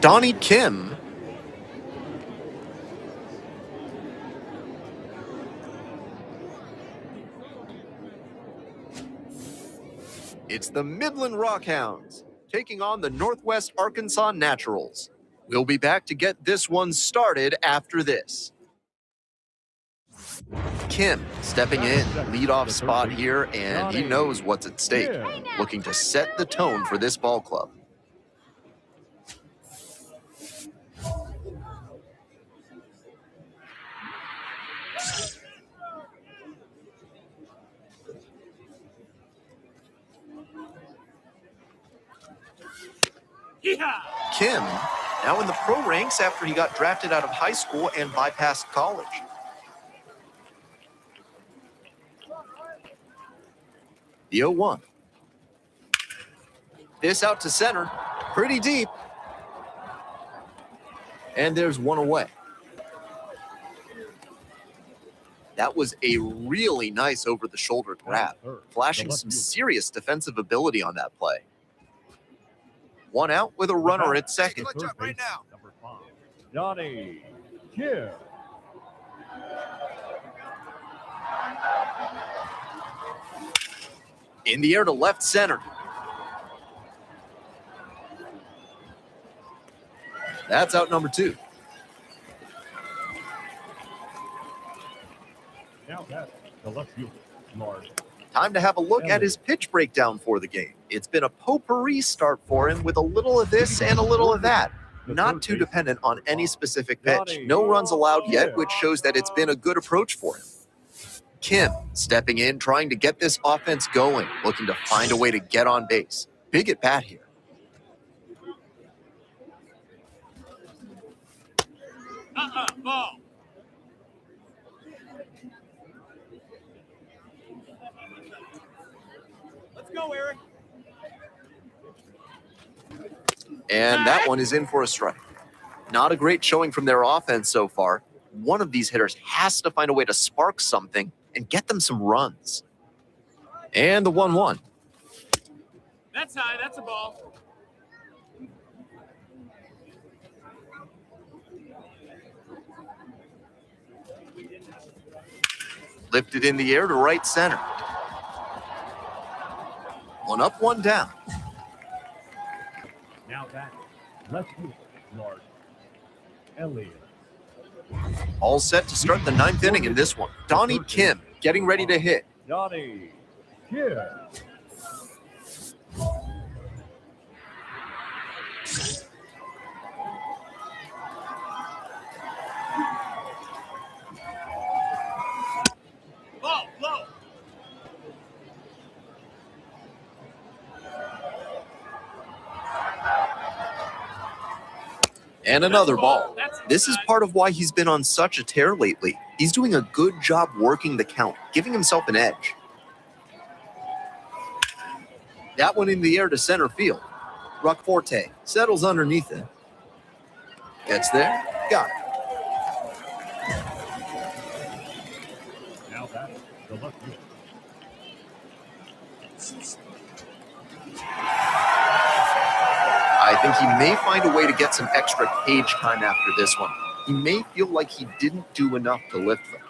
Donny Kim. It's the Midland Rockhounds taking on the Northwest Arkansas Naturals. We'll be back to get this one started after this. Kim stepping in, leadoff spot here, and he knows what's at stake, looking to set the tone for this ball club. Kim, now in the pro ranks after he got drafted out of high school and bypassed college. The 0-1. This out to center, pretty deep. And there's one away. That was a really nice over-the-shoulder grab, flashing some serious defensive ability on that play. One out with a runner at second. Right now. Donny Kim. In the air to left center. That's out number 2. Now that's the left field. Time to have a look at his pitch breakdown for the game. It's been a potpourri start for him with a little of this and a little of that. Not too dependent on any specific pitch. No runs allowed yet, which shows that it's been a good approach for him. Kim stepping in, trying to get this offense going, looking to find a way to get on base. Big at bat here. Ball. Let's go, Eric. And that one is in for a strike. Not a great showing from their offense so far. One of these hitters has to find a way to spark something and get them some runs. And the 1-1. That's high. That's a ball. Lifted in the air to right center. One up, one down. Now that left field, Lord Elliott. All set to start the 9th inning in this one. Donny Kim getting ready to hit. Donny Kim. Low. And another ball. This is part of why he's been on such a tear lately. He's doing a good job working the count, giving himself an edge. That one in the air to center field. Rockforte settles underneath it. Gets there. Got it. Now that the left field. I think he may find a way to get some extra cage time after this one. He may feel like he didn't do enough to lift them.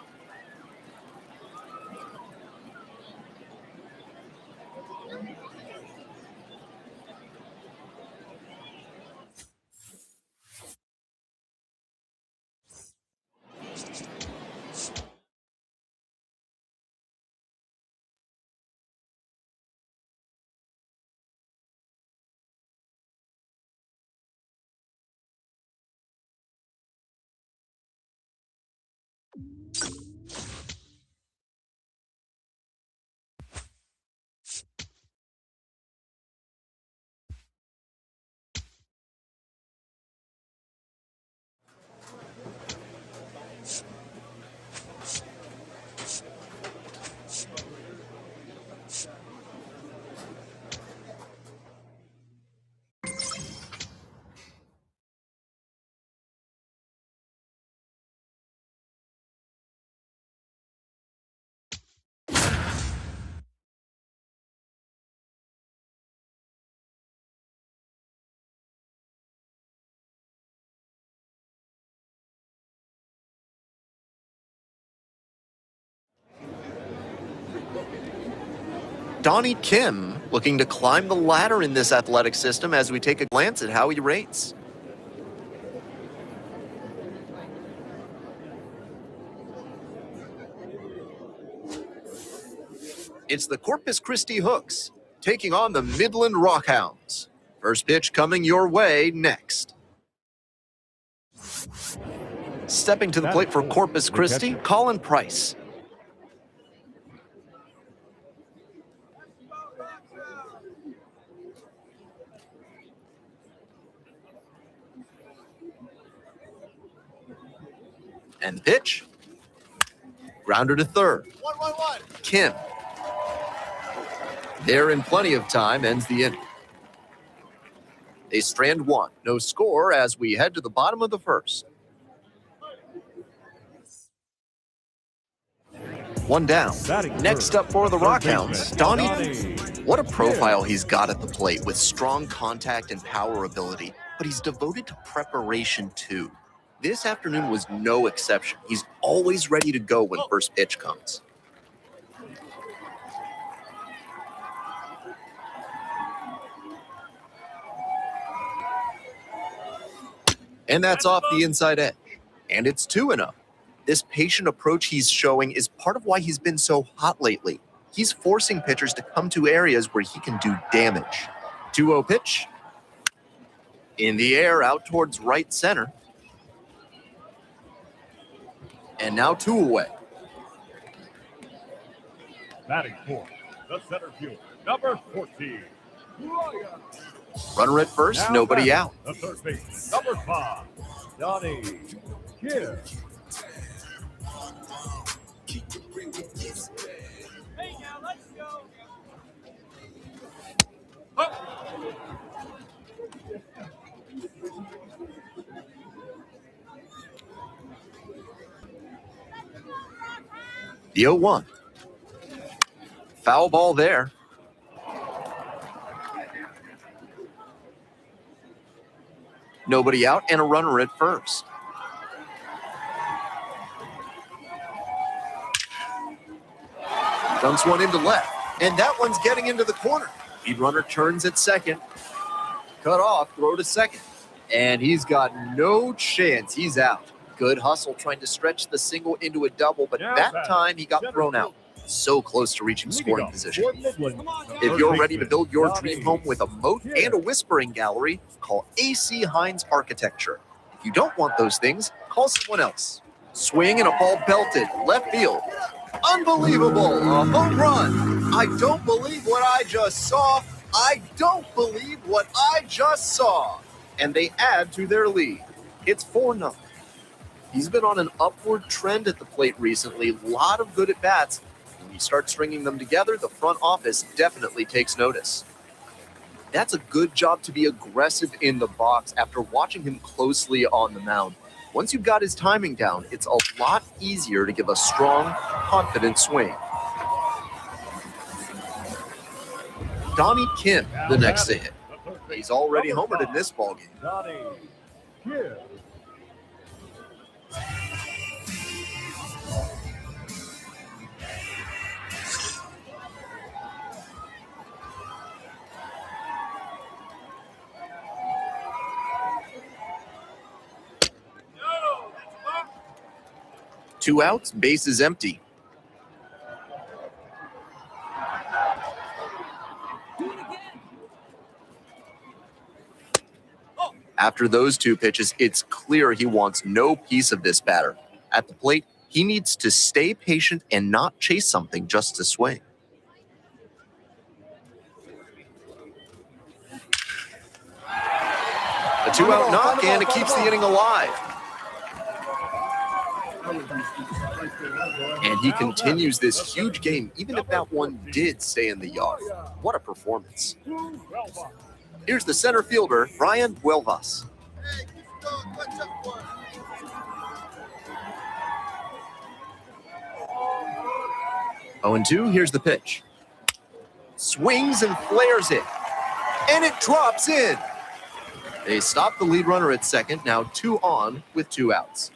Donny Kim looking to climb the ladder in this athletic system as we take a glance at how he rates. It's the Corpus Christi Hooks taking on the Midland Rockhounds. First pitch coming your way next. Stepping to the plate for Corpus Christi, Colin Price. And the pitch. Grounder to third. 1-1-1. Kim. There in plenty of time, ends the inning. They strand one. No score as we head to the bottom of the first. One down. Next up for the Rockhounds, Donny. What a profile he's got at the plate with strong contact and power ability, but he's devoted to preparation too. This afternoon was no exception. He's always ready to go when first pitch comes. And that's off the inside edge. And it's 2-0. This patient approach he's showing is part of why he's been so hot lately. He's forcing pitchers to come to areas where he can do damage. 2-0 pitch. In the air, out towards right center. And now 2 away. Batting fourth, the center fielder, number 14. Runner at first, now nobody out. The third base, number 5, Donny Kim. Hey, now let's go. The 0-1. Foul ball there. Nobody out and a runner at first. Dumps one into left, and that one's getting into the corner. Lead runner turns at second. Cut off, throw to second. And he's got no chance. He's out. Good hustle trying to stretch the single into a double, but that time he got thrown out. So close to reaching scoring position. If you're ready to build your dream home with a moat and a whispering gallery, call AC Hines Architecture. If you don't want those things, call someone else. Swing and a ball belted left field. Unbelievable, a home run. I don't believe what I just saw. I don't believe what I just saw. And they add to their lead. It's 4-0. He's been on an upward trend at the plate recently. A lot of good at-bats. When you start stringing them together, the front office definitely takes notice. That's a good job to be aggressive in the box after watching him closely on the mound. Once you've got his timing down, it's a lot easier to give a strong, confident swing. Donny Kim, the next to hit. He's already homered in this ballgame. Donny Kim. Two outs, base is empty. After those two pitches, it's clear he wants no piece of this batter. At the plate, he needs to stay patient and not chase something just to swing. A two-out knock, and it keeps the inning alive. And he continues this huge game, even if that one did stay in the yard. What a performance. Here's the center fielder, Brian Buelvas. 0-2, here's the pitch. Swings and flares it. And it drops in. They stop the lead runner at second, now 2 on with 2 outs.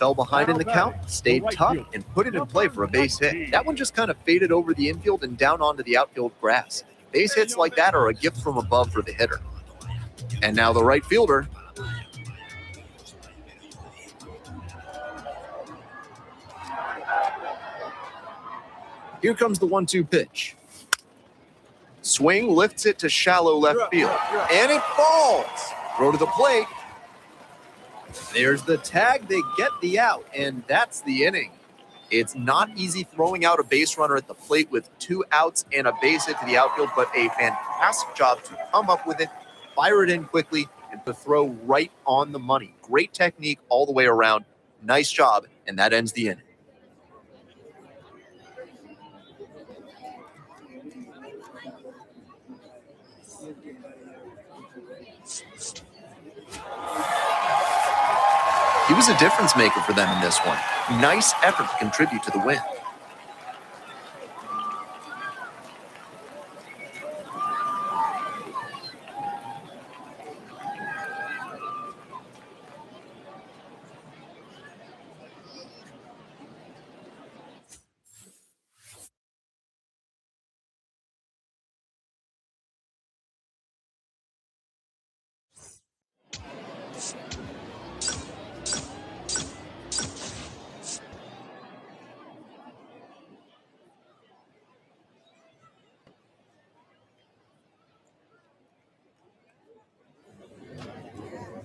fell behind in the count, stayed tough, and put it in play for a base hit. That one just kind of faded over the infield and down onto the outfield grass. Base hits like that are a gift from above for the hitter. And now the right fielder. Here comes the 1-2 pitch. Swing lifts it to shallow left field. And it falls. Throw to the plate. There's the tag. They get the out. And that's the inning. It's not easy throwing out a base runner at the plate with 2 outs and a base hit to the outfield, but a fantastic job to come up with it, fire it in quickly, and to throw right on the money. Great technique all the way around. Nice job. And that ends the inning. He was a difference maker for them in this one. Nice effort to contribute to the win.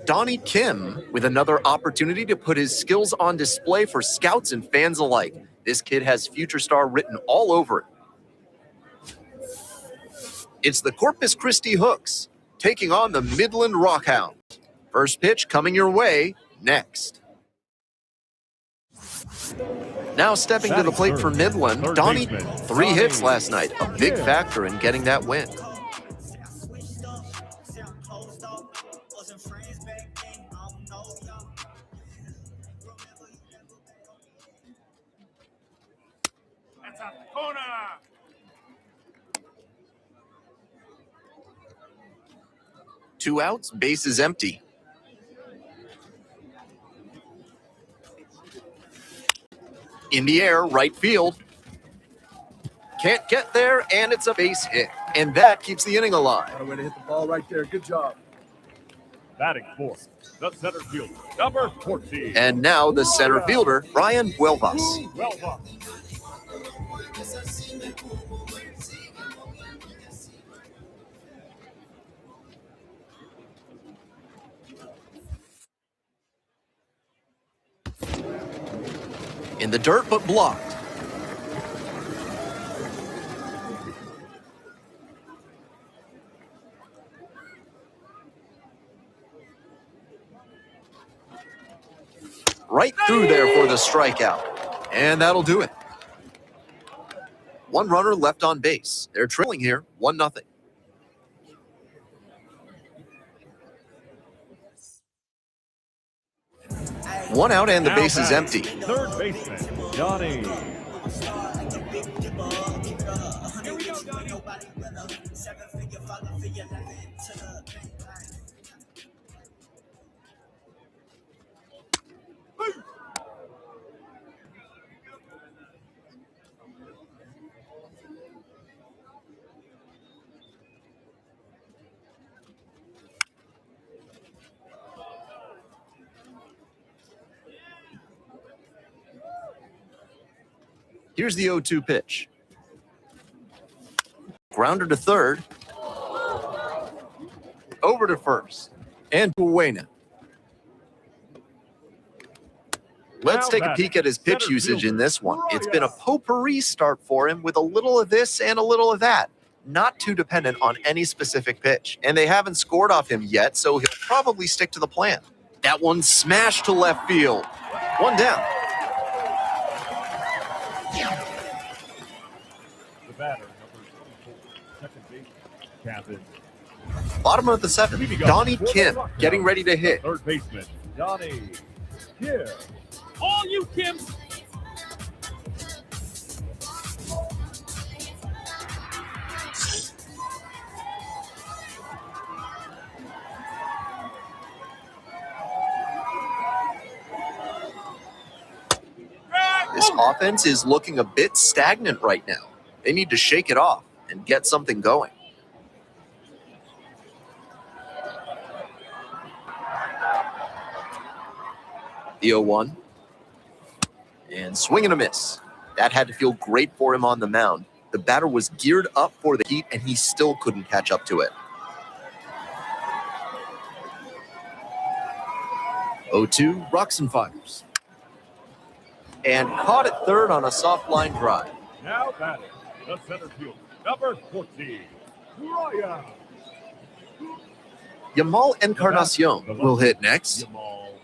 Donny Kim with another opportunity to put his skills on display for scouts and fans alike. This kid has future star written all over it. It's the Corpus Christi Hooks taking on the Midland Rockhounds. First pitch coming your way next. Now stepping to the plate for Midland, Donny, 3 hits last night, a big factor in getting that win. Two outs, base is empty. In the air, right field. Can't get there, and it's a base hit. And that keeps the inning alive. What a way to hit the ball right there. Good job. Batting fourth, the center fielder, number 14. And now the center fielder, Brian Huelvas. In the dirt, but blocked. Right through there for the strikeout. And that'll do it. One runner left on base. They're trailing here, 1-0. One out and the base is empty. Third baseman, Donny. Here's the 0-2 pitch. Grounder to third. Over to first. And to Uena. Let's take a peek at his pitch usage in this one. It's been a potpourri start for him with a little of this and a little of that. Not too dependent on any specific pitch. And they haven't scored off him yet, so he'll probably stick to the plan. That one smashed to left field. One down. The batter, number 24, second baseman, Captain. Bottom of the 7th, Donny Kim getting ready to hit. Third baseman, Donny Kim. All you Kim. offense is looking a bit stagnant right now. They need to shake it off and get something going. The 0-1. And swing and a miss. That had to feel great for him on the mound. The batter was geared up for the heat, and he still couldn't catch up to it. 0-2, rocks and fires. And caught at third on a soft line drive. Now batting, the center fielder, number 14, Ryan. Yamal Encarnacion will hit next. Yamal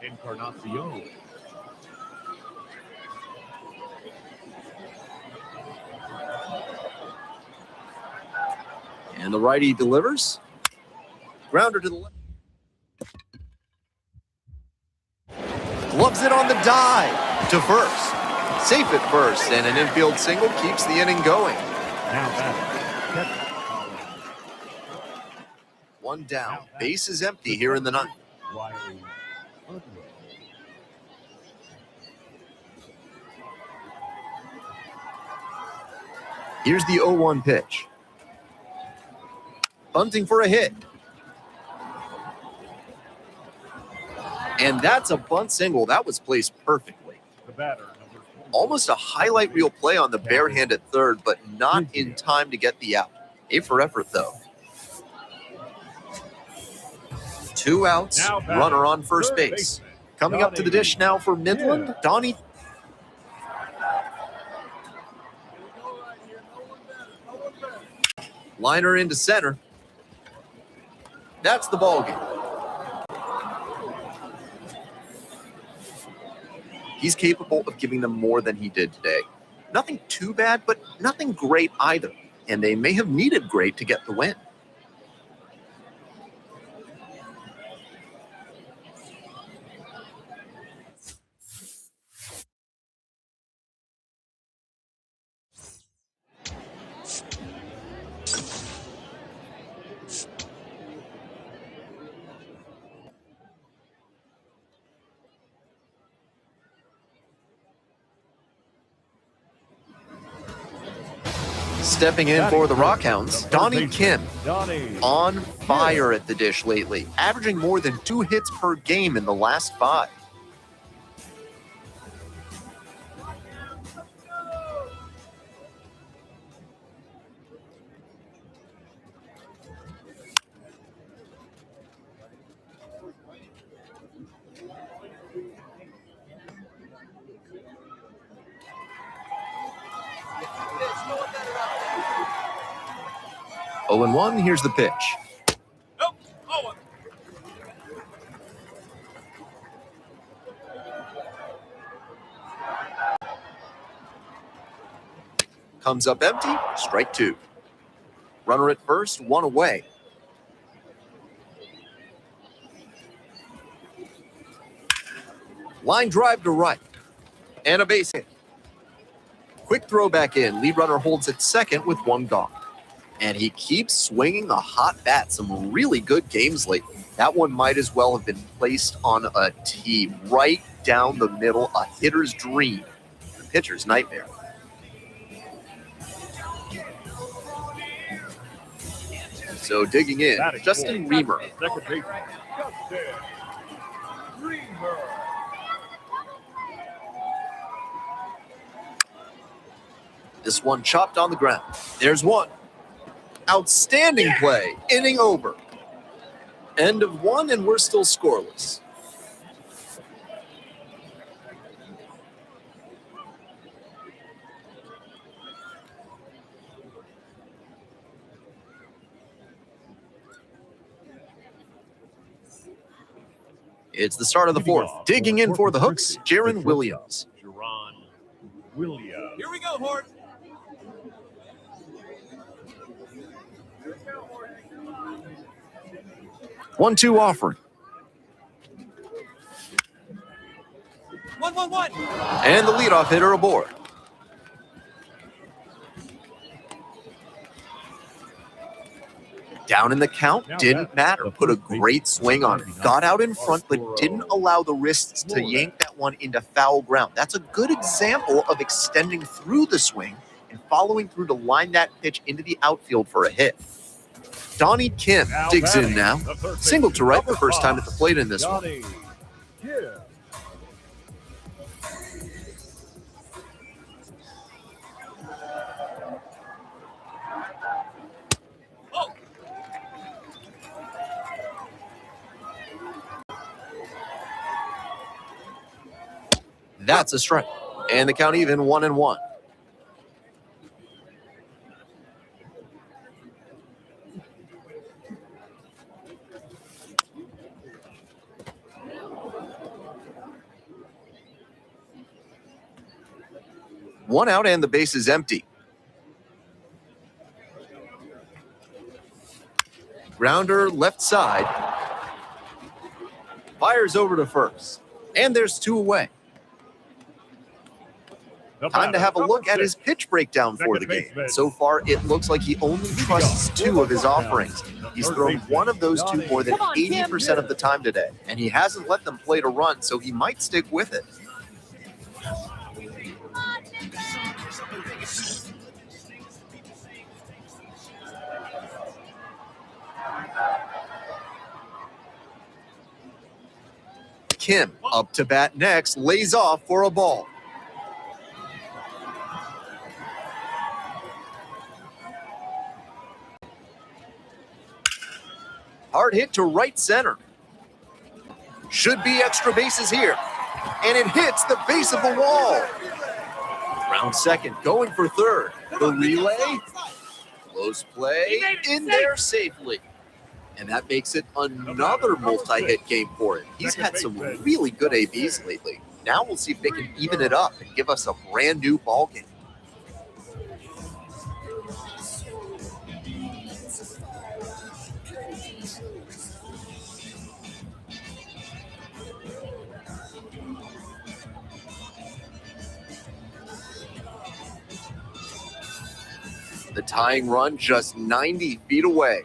Encarnacion. And the righty delivers. Grounder to the left. Gloves it on the dive to first. Safe at first, and an infield single keeps the inning going. Now batting, One down. Base is empty here in the ninth. Riley. Here's the 0-1 pitch. Bunting for a hit. And that's a bunt single. That was placed perfectly. The batter, number 4. Almost a highlight reel play on the bare hand at third, but not in time to get the out. A for effort, though. 2 outs, runner on first base. Coming up to the dish now for Midland, Donny. Liner into center. That's the ball game. He's capable of giving them more than he did today. Nothing too bad, but nothing great either. And they may have needed great to get the win. Stepping in for the Rockhounds, Donny Kim, on fire at the dish lately, averaging more than 2 hits per game in the last 5. Oh, 0-1, here's the pitch. Comes up empty, strike 2. Runner at first, 1 away. Line drive to right. And a base hit. Quick throw back in. Lead runner holds at second with 1 gone. And he keeps swinging a hot bat. Some really good games lately. That one might as well have been placed on a tee right down the middle. A hitter's dream. The pitcher's nightmare. So digging in, Justin Reamer. Second baseman, Justin Reamer. This one chopped on the ground. There's one. Outstanding play. Inning over. End of 1, and we're still scoreless. It's the start of the 4th. Digging in for the Hooks, Jaron Williams. Jaron Williams. Here we go, Hort. One-two offering. 1-1-1. And the leadoff hitter aboard. Down in the count, didn't matter. Put a great swing on it. Got out in front, but didn't allow the wrists to yank that that one into foul ground. That's a good example of extending through the swing and following through to line that pitch into the outfield for a hit. Donny Kim Now digs in batting, now. the third Single to baseman, right the number first time 5, at the plate in this one. Donny Kim. That's a strike. And the count even 1-1. One out and the base is empty. Grounder left side. Fires over to first. And there's 2 away. The Time to batter, have a number look at his 6, pitch breakdown for the second game. baseman. So far, it looks like he only trusts 2 of his offerings. He's thrown one of those 2 more than 80% of the time today, and he hasn't let them play to run, so he might stick with it. Kim up to bat next, lays off for a ball. Hard hit to right center. Should be extra bases here. And it hits the base of the wall. Round second, going for third. The relay. Close play. In there safely. And that makes it another multi-hit game for him. He's had some really good ABs lately. Now we'll see if they can even it up and give us a brand new ball game. The tying run just 90 feet away.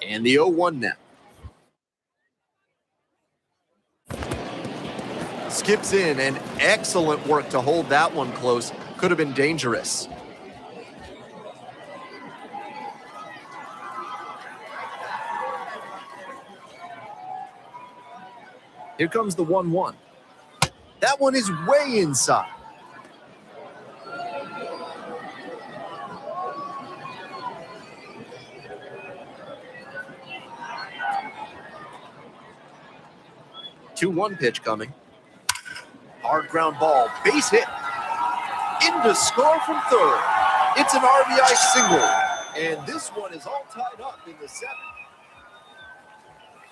And the 0-1 now. Skips in, and excellent work to hold that one close. Could have been dangerous. Here comes the 1-1. That one is way inside. Two-one pitch coming. Hard ground ball, base hit. In to score from third. It's an RBI single. And this one is all tied up in the 7th.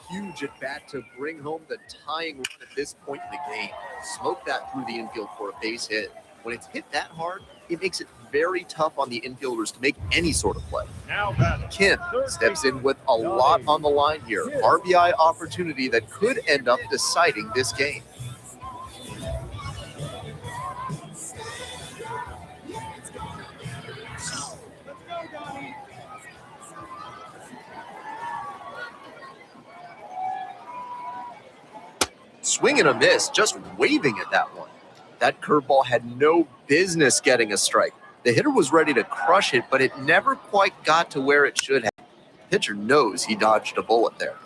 Huge at bat to bring home the tying run at this point in the game. Smoke that through the infield for a base hit. When it's hit that hard, it makes it very tough on the infielders to make any sort of play. Now batting, Kim steps in with a lot on the line here. RBI opportunity that could end up deciding this game. Swing and a miss, just waving at that one. That curveball had no business getting a strike. The hitter was ready to crush it, but it never quite got to where it should have. Pitcher knows he dodged a bullet there.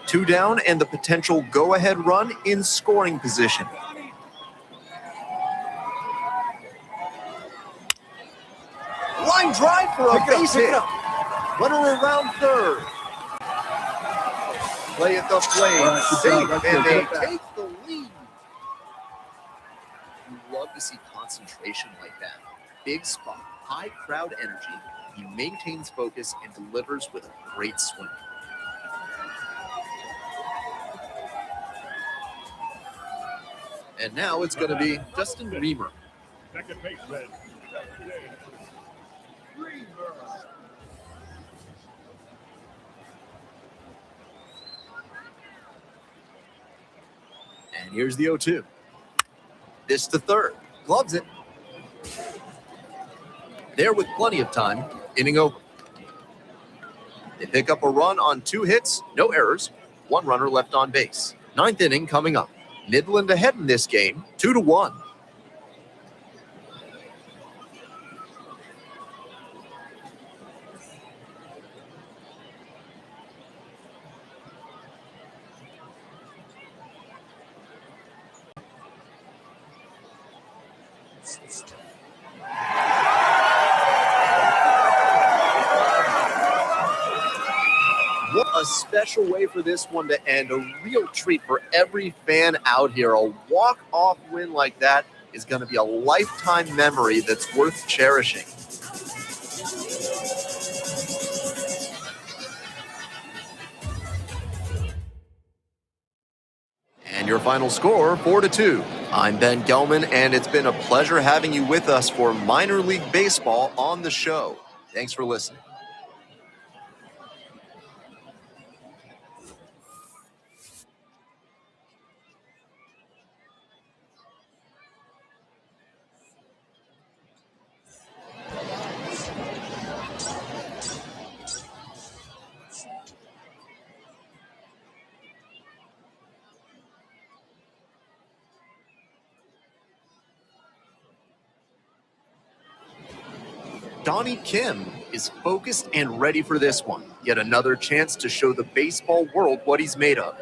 2 down and the potential go-ahead run in scoring position. Line drive for a base hit. Runner around third. Play at the plate, safe, and they take the lead. You love to see concentration like that. Big spot, high crowd energy. He maintains focus and delivers with a great swing. And now it's going to be Justin Reamer. second baseman. And here's the 0-2. This to third. Gloves it. There with plenty of time. Inning over. They pick up a run on 2 hits, no errors, 1 runner left on base. 9th inning coming up. Midland ahead in this game, 2-1. What a special way for this one to end. A real treat for every fan out here. A walk-off win like that is going to be a lifetime memory that's worth cherishing. And your final score, 4-2. I'm Ben Gelman, and it's been a pleasure having you with us for minor league baseball on the show. Thanks for listening. Donny Kim is focused and ready for this one. Yet another chance to show the baseball world what he's made of.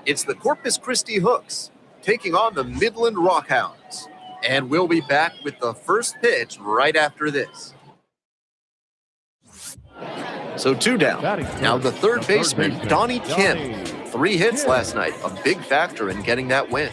It's the Corpus Christi Hooks taking on the Midland Rockhounds. And we'll be back with the first pitch right after this. So 2 down. Now the third baseman, Donny Kim. 3 hits last night, a big factor in getting that win.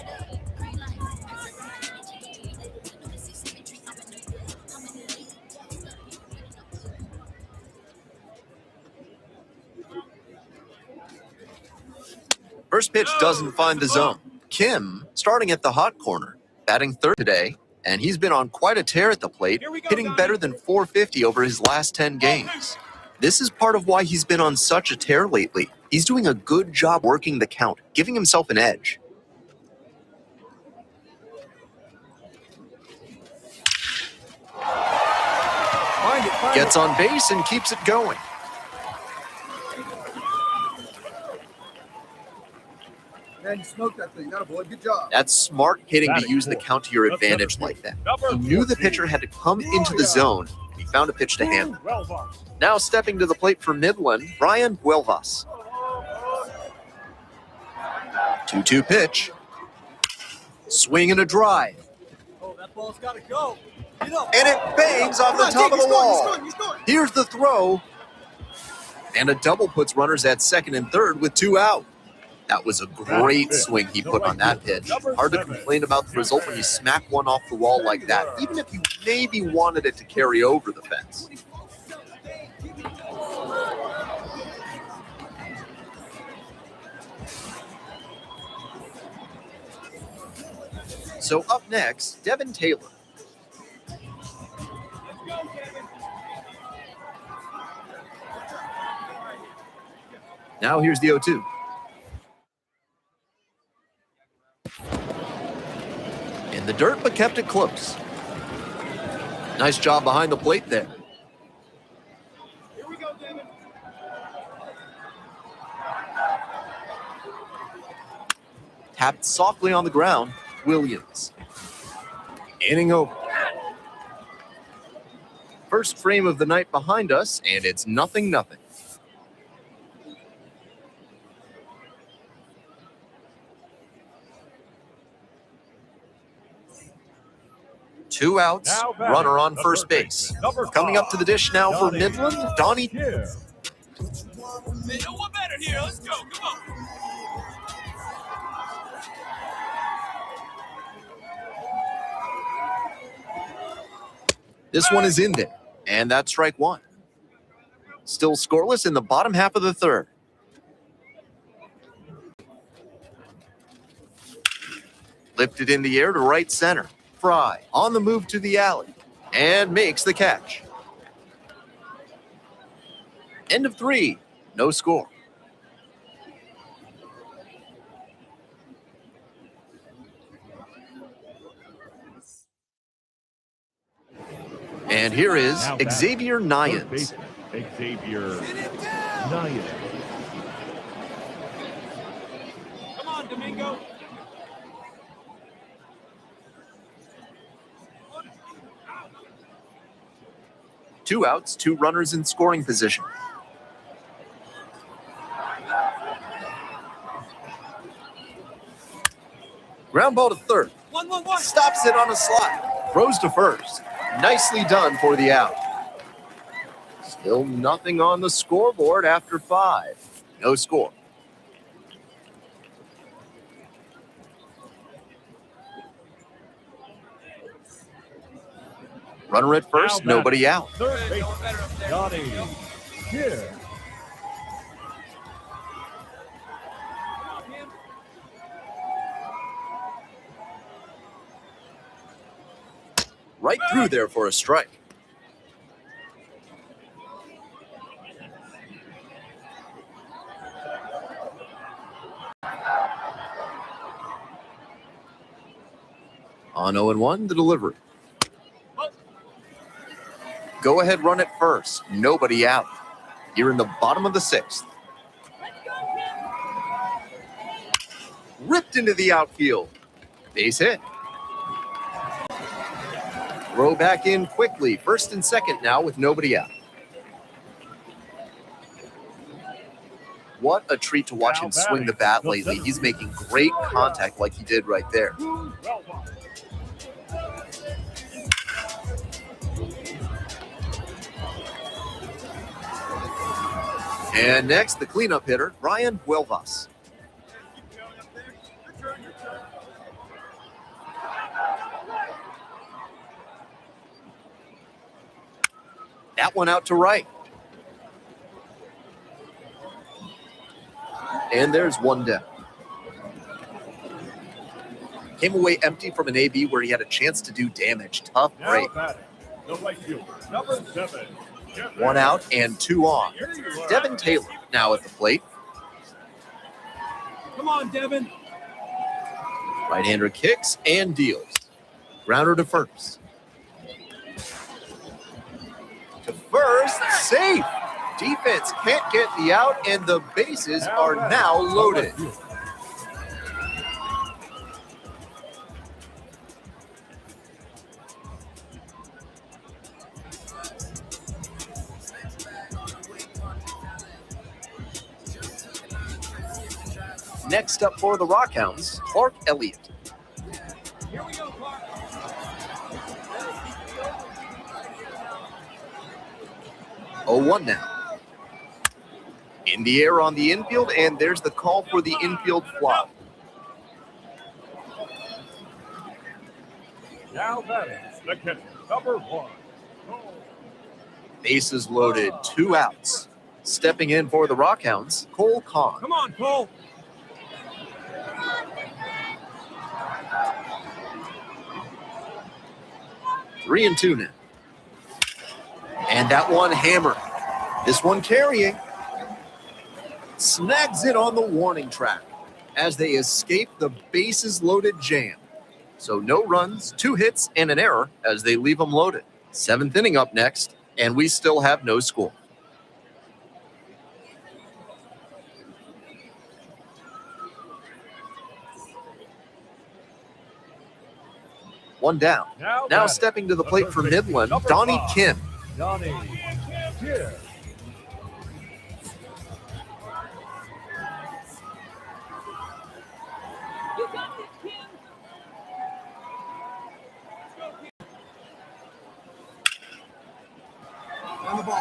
First pitch doesn't find the zone. Kim starting at the hot corner, batting third today, and he's been on quite a tear at the plate, hitting better than .450 over his last 10 games. This is part of why he's been on such a tear lately. He's doing a good job working the count, giving himself an edge. Gets on base and keeps it going. Man, you smoked that thing. That boy. Good job. That's smart hitting to use the count to your advantage like that. He knew the pitcher had to come into the zone. He found a pitch to handle. Now stepping to the plate for Midland, Brian Buelvas. 2-2 pitch. Swing and a drive. Oh, that ball's got to go. And it bangs off the top of the wall. Here's the throw. And a double puts runners at second and third with 2 out. That was a great swing he put on that pitch. Hard to complain about the result when you smack one off the wall like that, even if you maybe wanted it to carry over the fence. So up next, Devin Taylor. Now here's the 0-2. In the dirt, but kept it close. Nice job behind the plate there. Here we go, Devin. Tapped softly on the ground, Williams. Inning over. First frame of the night behind us, and it's 0-0. Two outs, runner on first base. Coming up to the dish now for Midland, Donny Kim. Man, no one better here. Let's go. Come on. This one is in there, and that's strike one. Still scoreless in the bottom half of the third. Lifted in the air to right center. Fry on the move to the alley and makes the catch. End of 3, no score. And here is Now batting, Xavier third Nyans. baseman, Xavier Nyans. Come on, Domingo. Two outs, two runners in scoring position. Ground ball to third. 1-1-1. Stops it on a slide. Throws to first. Nicely done for the out. Still nothing on the scoreboard after 5. No score. Runner at first, Now nobody out. Third baseman, Donny Kim. Right through there for a strike. On 0-1, the delivery. Go ahead, run at first. Nobody out. Here in the bottom of the 6th. Ripped into the outfield. Base hit. Throw back in quickly. First and second now with nobody out. What a treat to watch him swing the bat lately. He's making great contact like he did right there. Well done. And next, the cleanup hitter, Brian Huelvas. That one out to right. And there's one down. Came away empty from an AB where he had a chance to do damage. Tough Now break. batting, the right fielder, number 7. One out and two on. Devin Taylor now at the plate. Come on, Devin. Right-hander kicks and deals. Grounder to first. To first, safe. Defense can't get the out, and the bases are now loaded. Next up for the Rockhounds, Clark Elliott. Here we go, Clark. 0-1 now. In the air on the infield, and there's the call for the infield flop. Now batting, the catcher, number 1. Bases loaded, 2 outs. Stepping in for the Rockhounds, Cole Kahn. Come on, Cole. Three and two now. And that one hammered. This one carrying. Snags it on the warning track as they escape the bases loaded jam. So no runs, 2 hits, and an error as they leave them loaded. 7th inning up next, and we still have no score. One down. Now batting, stepping to the the plate third for baseman, Midland, number Donny 5. Kim. Donny Kim.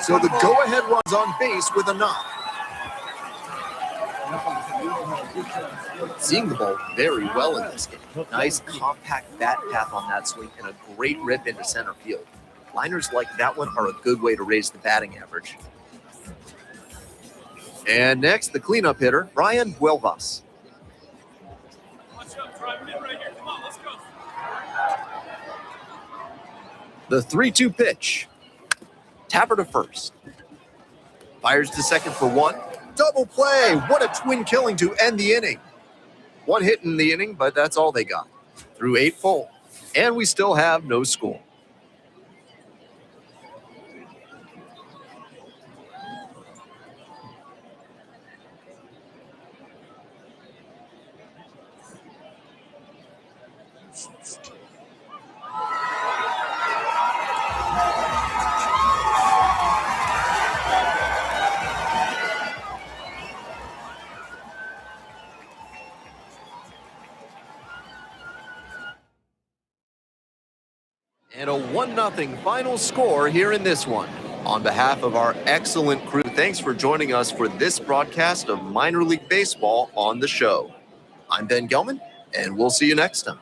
So the go-ahead runs on base with a knock. Seeing the ball very well in this game. Nice compact bat path on that swing and a great rip into center field. Liners like that one are a good way to raise the batting average. And next, the cleanup hitter, Brian Huelvas. Watch out, drive him in right here. Come on, let's go. The 3-2 pitch. Tapper to first. Fires to second for one. Double play. What a twin killing to end the inning. 1 hit in the inning, but that's all they got. Through 8 full. And we still have no score. And a 1-0 final score here in this one. On behalf of our excellent crew, thanks for joining us for this broadcast of Minor League Baseball on the show. I'm Ben Gelman, and we'll see you next time.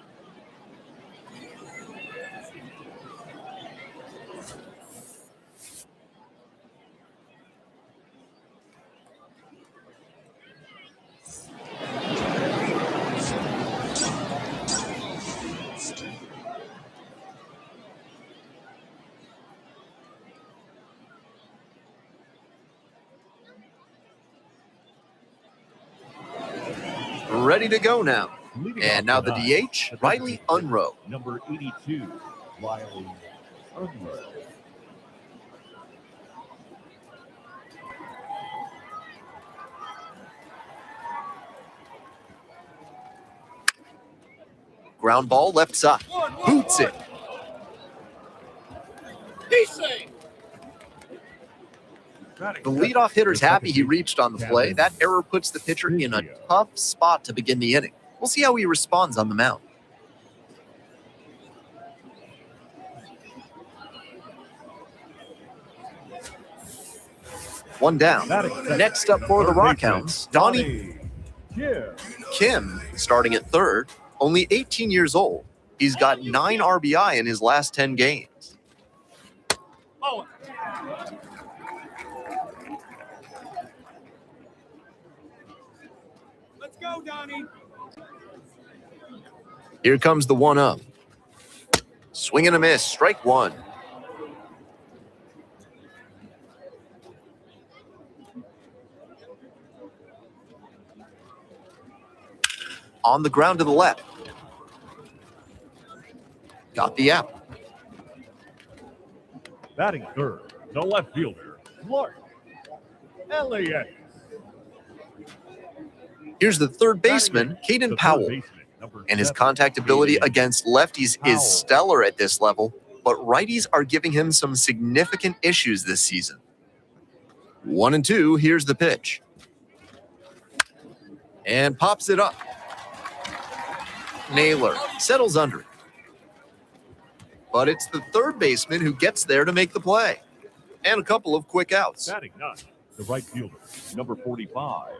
Ready to go now. And now the DH, Riley Unroe. Number 82, Riley Unroe. Ground ball left side. Boots it. The leadoff hitter's happy he reached on the play. That error puts the pitcher in a tough spot to begin the inning. We'll see how he responds on the mound. One down. Next up for the Rockhounds, Donny Kim, starting at third, only 18 years old. He's got 9 RBI in his last 10 games. Oh. Let's go, Donny. Here comes the 1-0. Swing and a miss, strike one. On the ground to the left. Got the out. Batting third, the left fielder, Clark LAX. Here's the third baseman, Caden Powell. And his contact ability against lefties is stellar at this level, but righties are giving him some significant issues this season. 1-2, here's the pitch. And pops it up. Naylor settles under it. But it's the third baseman who gets there to make the play. And a couple of quick outs. Batting ninth, the right fielder, number 45.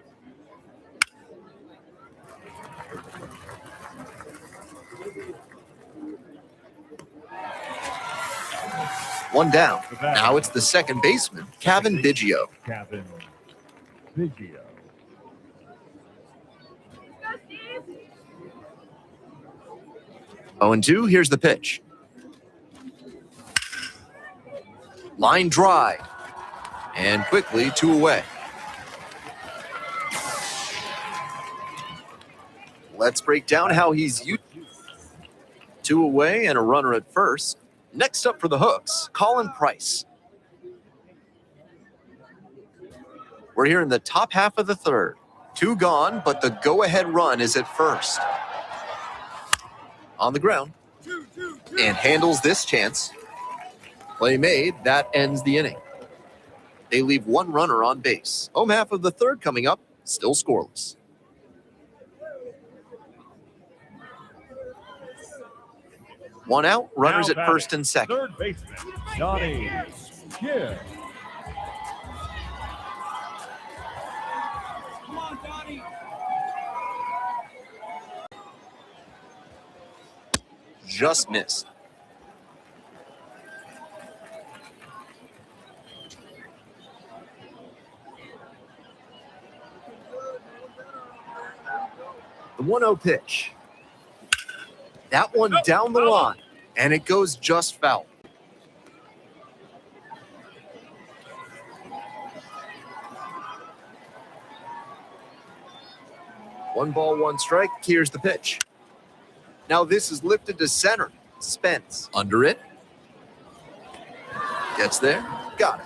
One down. Now it's the second baseman, Kevin Biggio. Kevin Biggio. Oh, and 2, here's the pitch. Line drive. And quickly 2 away. Let's break down how he's used. 2 away and a runner at first. Next up for the Hooks, Colin Price. We're here in the top half of the third. 2 gone, but the go-ahead run is at first. On the ground. And handles this chance. Play made, that ends the inning. They leave 1 runner on base. Home half of the third coming up, still scoreless. One out, runners at first and second. Third baseman, Donny Kim. Come on, Donny. Just missed. The 1-0 pitch. That one down the line, and it goes just foul. One ball, 1 strike. Here's the pitch. Now this is lifted to center. Spence under it. Gets there. Got it.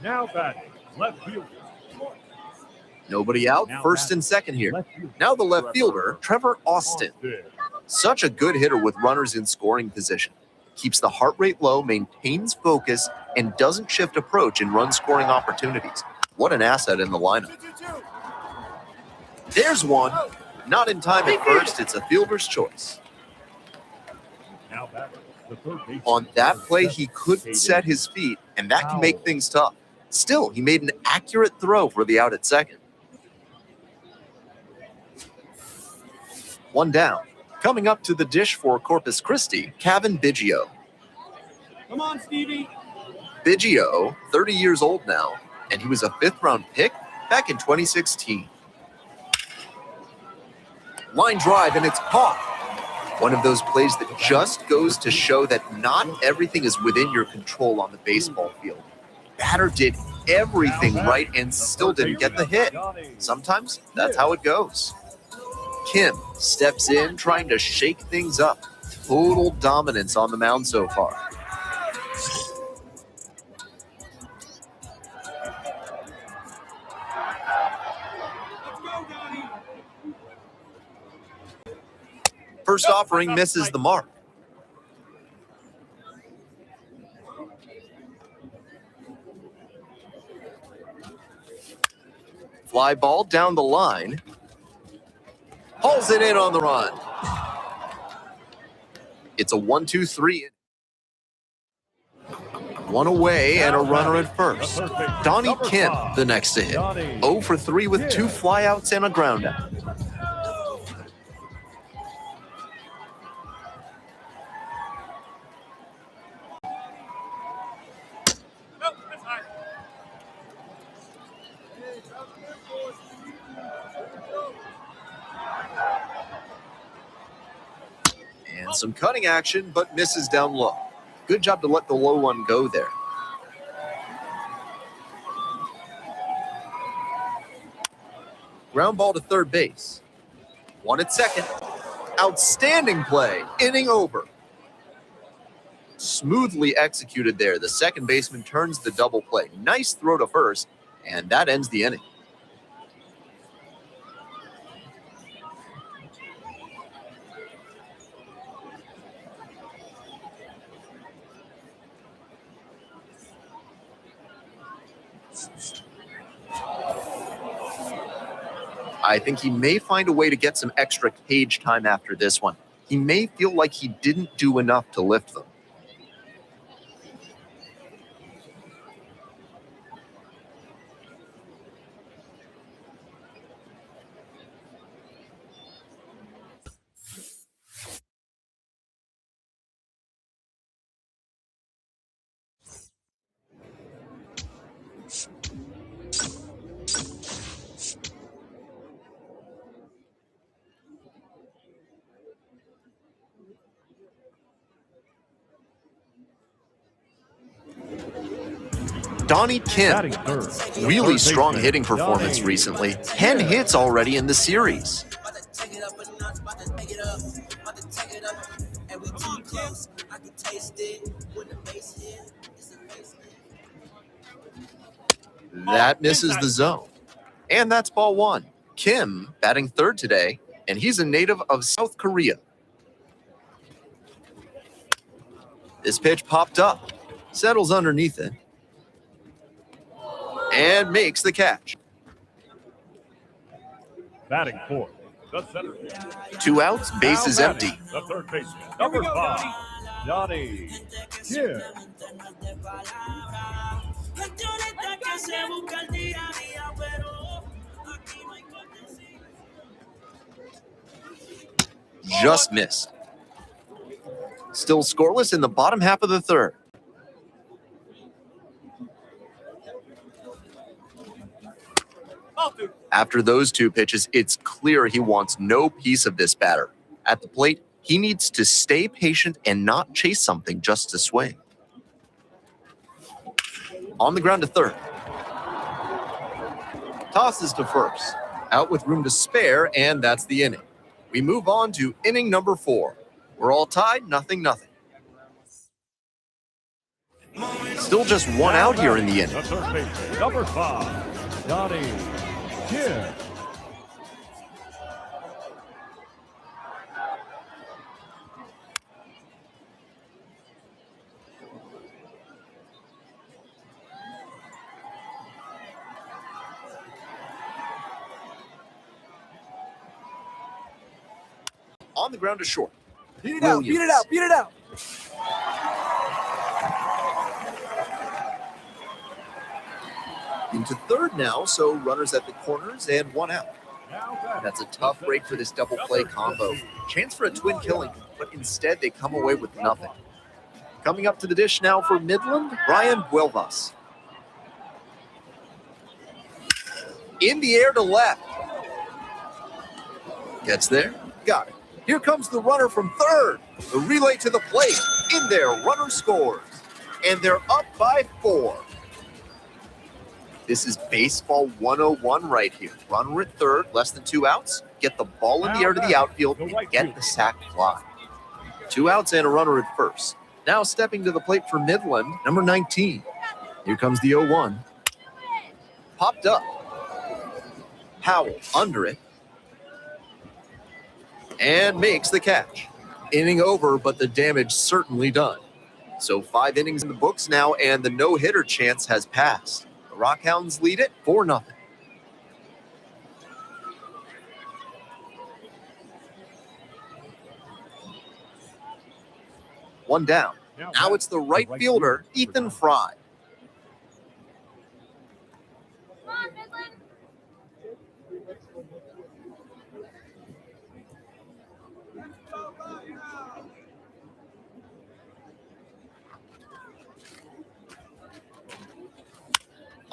Now batting, left fielder, Nobody out, first and second here. Now the left fielder, Trevor Austin. Such a good hitter with runners in scoring position. Keeps the heart rate low, maintains focus, and doesn't shift approach in run-scoring opportunities. What an asset in the lineup. There's one. Not in time at first, it's a fielder's choice. On that play, he couldn't set his feet, and that can make things tough. Still, he made an accurate throw for the out at second. One down. Coming up to the dish for Corpus Christi, Kevin Biggio. Come on, Stevie. Biggio, 30 years old now, and he was a fifth-round pick back in 2016. Line drive, and it's caught. One of those plays that just goes to show that not everything is within your control on the baseball field. Batter did everything right and still didn't get the hit. Sometimes that's how it goes. Kim steps in, trying to shake things up. Total dominance on the mound so far. First offering misses the mark. Fly ball down the line. Hauls it in on the run. It's a 1-2-3. One away and a runner at first. Donny Kim, the next to hit. 0 for 3 with 2 flyouts and a groundout. And some cutting action, but misses down low. Good job to let the low one go there. Ground ball to third base. One at second. Outstanding play. Inning over. Smoothly executed there. The second baseman turns the double play. Nice throw to first, and that ends the inning. I think he may find a way to get some extra cage time after this one. He may feel like he didn't do enough to lift them. Donny Kim, really strong hitting performance recently. 10 hits already in the series. That misses the zone. And that's ball one. Kim batting third today, and he's a native of South Korea. This pitch popped up, settles underneath it, and makes the catch. Batting fourth, the center. 2 outs, base is empty. The third baseman, number 5, Donny Kim. Just missed. Still scoreless in the bottom half of the third. After those 2 pitches, it's clear he wants no piece of this batter. At the plate, he needs to stay patient and not chase something just to swing. On the ground to third. Tosses to first. Out with room to spare, and that's the inning. We move on to inning number 4. We're all tied, 0-0. Still just 1 out here in the inning. The third baseman, number 5, Donny Kim. On the ground to short. Beat it out, beat it out, beat it out. Into third now, so runners at the corners and one out. Now batting. That's a tough break for this double play combo. Chance for a twin killing, but instead they come away with nothing. Coming up to the dish now for Midland, Brian Buelvas. In the air to left. Gets there, got it. Here comes the runner from third. The relay to the plate. In there, runner scores. And they're up by 4. This is baseball 101 right here. Runner at third, less than 2 outs. Get the ball in the air to the outfield and get the sac fly. 2 outs and a runner at first. Now stepping to the plate for Midland, number 19. Here comes the 0-1. Popped up. Howell under it. And makes the catch. Inning over, but the damage certainly done. So 5 innings in the books now, and the no-hitter chance has passed. The Rockhounds lead it 4-0. One down. Now it's the right fielder, Ethan Fry. Come on, Midland.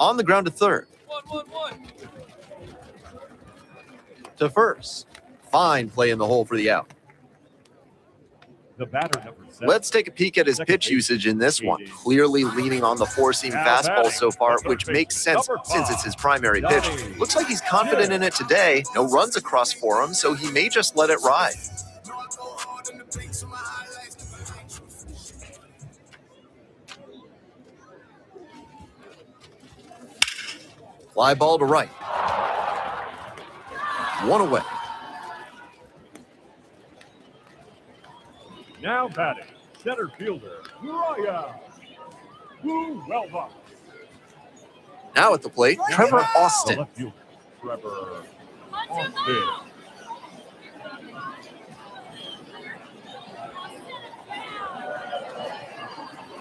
On the ground to third. 1-1-1. To first. Fine play in the hole for the out. The batter number 7. Let's take a peek at his pitch usage in this one. Clearly leaning on the four-seam fastball so far, which makes sense since it's his primary pitch. Looks like he's confident in it today. No runs across for him, so he may just let it ride. Fly ball to right. One away. Now batting, center fielder, Ryan Buelvas. Now at the plate, Trevor The Austin. left fielder, Trevor On to Austin.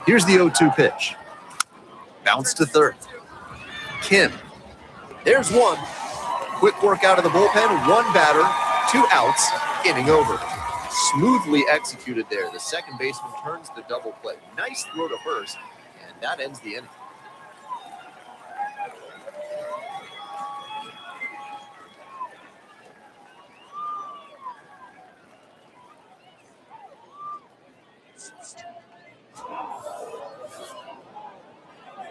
Here's the 0-2 pitch. Bounce to third. Kim. There's one. Quick work out of the bullpen. 1 batter, 2 outs. Inning over. Smoothly executed there. The second baseman turns the double play. Nice throw to first, and that ends the inning.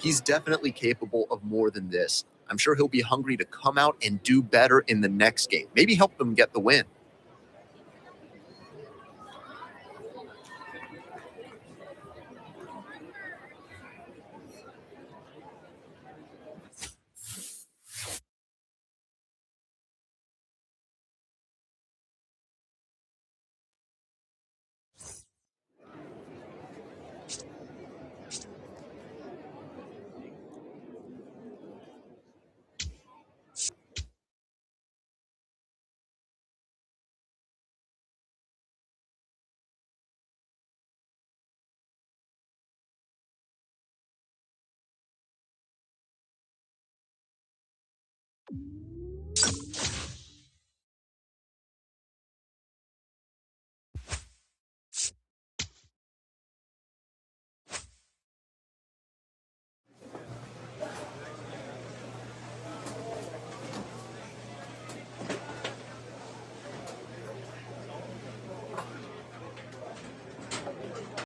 He's definitely capable of more than this. I'm sure he'll be hungry to come out and do better in the next game. Maybe help them get the win.